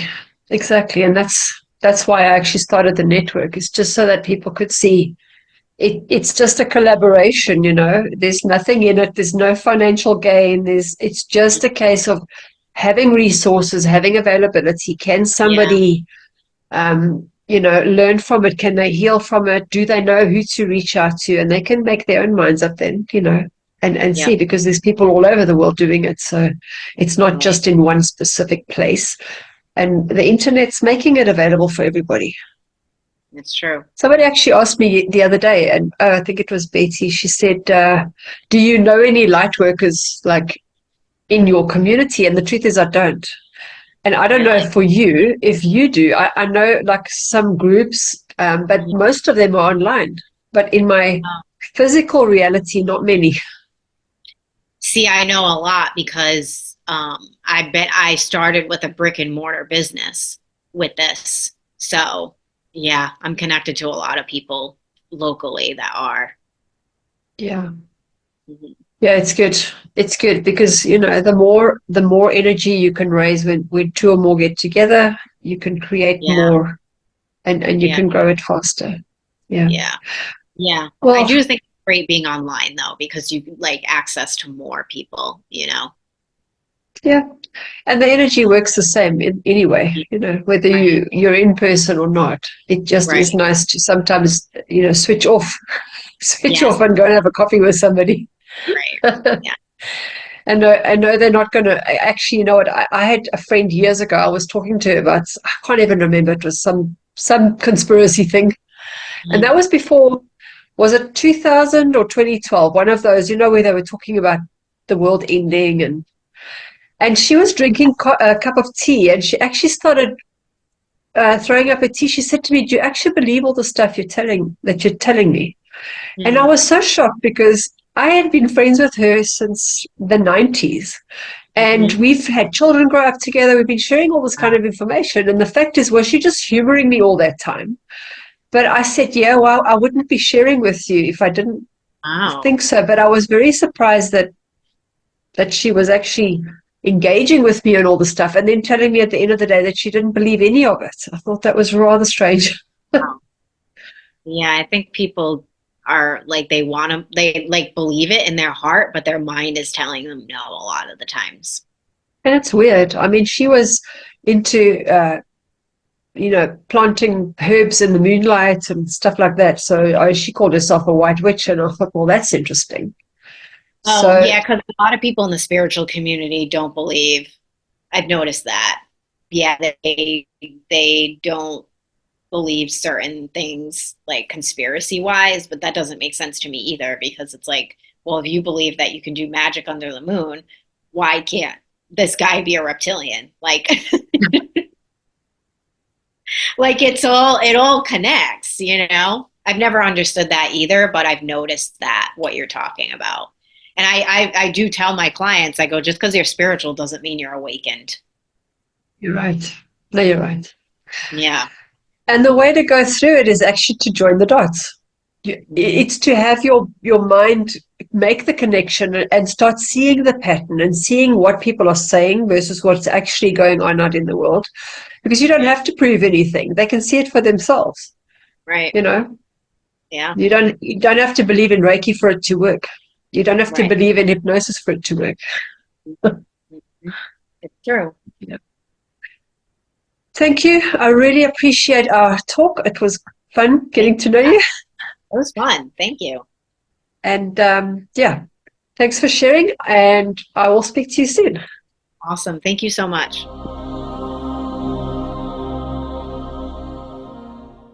And that's why I actually started the network. It's just so that people could see it's just a collaboration, There's nothing in it. There's no financial gain. It's just a case of having resources, having availability. Can somebody learn from it? Can they heal from it? Do they know who to reach out to? And they can make their own minds up then, and
Yep.
see, because there's people all over the world doing it. So it's not
Right.
just in one specific place. And the internet's making it available for everybody.
It's true.
Somebody actually asked me the other day, and I think it was Betty. She said, do you know any light workers like in your community? And the truth is I don't. And I don't know
Really?
for you, if you do. I know like some groups, but
Mhm.
most of them are online. But in my
Oh.
physical reality, not many.
See, I know a lot because I bet I started with a brick and mortar business with this. So, yeah, I'm connected to a lot of people locally that are.
Yeah.
Mhm.
Yeah, it's good. It's good because, the more energy you can raise when two or more get together, you can create
Yeah,
more, and you
yeah,
can grow it faster. Yeah.
yeah, yeah. I
Well,
do think it's great being online though, because you like access to more people, you know?
yeah. And the energy works the same anyway, whether
Right,
you're in person or not. It just is
right.
nice to sometimes, switch off, switch
Yes,
off and go and have a coffee with somebody.
right. Yeah.
And I know they're not going to actually, you know what? I had a friend years ago. I was talking to her about, I can't even remember. It was some conspiracy thing, and
Mhm.
that was before. Was it 2000 or 2012? One of those, where they were talking about the world ending, and she was drinking a cup of tea, and she actually started throwing up her tea. She said to me, "Do you actually believe all the stuff you're telling me?" And I
Mhm.
was so shocked because I had been friends with her since the 90s. And
Mhm.
we've had children grow up together. We've been sharing all this kind
Wow.
of information. And the fact is, was she just humoring me all that time? But I said, yeah, well, I wouldn't be sharing with you if I didn't
Wow.
think so. But I was very surprised that she was actually engaging with me and all the stuff, and then telling me at the end of the day that she didn't believe any of it. I thought that was rather strange.
Wow. Yeah, I think people are like they like believe it in their heart, but their mind is telling them no a lot of the times.
And it's weird. I mean, she was into planting herbs in the moonlight and stuff like that. So she called herself a white witch, and I thought, well, that's interesting.
Oh,
So
yeah, because a lot of people in the spiritual community don't believe. I've noticed that. Yeah, they don't believe certain things like conspiracy wise, but that doesn't make sense to me either because it's like, well, if you believe that you can do magic under the moon, why can't this guy be a reptilian? Like like it all connects, you know? I've never understood that either, but I've noticed that what you're talking about. And I do tell my clients, I go, just because you're spiritual doesn't mean you're awakened.
you're right. No, you're right.
Yeah.
And the way to go through it is actually to join the dots.
Hmm.
It's to have your mind make the connection and start seeing the pattern and seeing what people are saying versus what's actually going on out in the world. Because you don't
Yeah.
have to prove anything. They can see it for themselves.
Right.
You know,
Yeah.
you don't have to believe in Reiki for it to work. You don't have to
Right.
believe in hypnosis for it to work.
Mhm. It's true.
Yeah. Thank you. I really appreciate our talk. It was fun
Thank
getting to know you.
It was fun. Thank you.
And yeah, thanks for sharing. And I will speak to you soon.
Awesome. Thank you so much.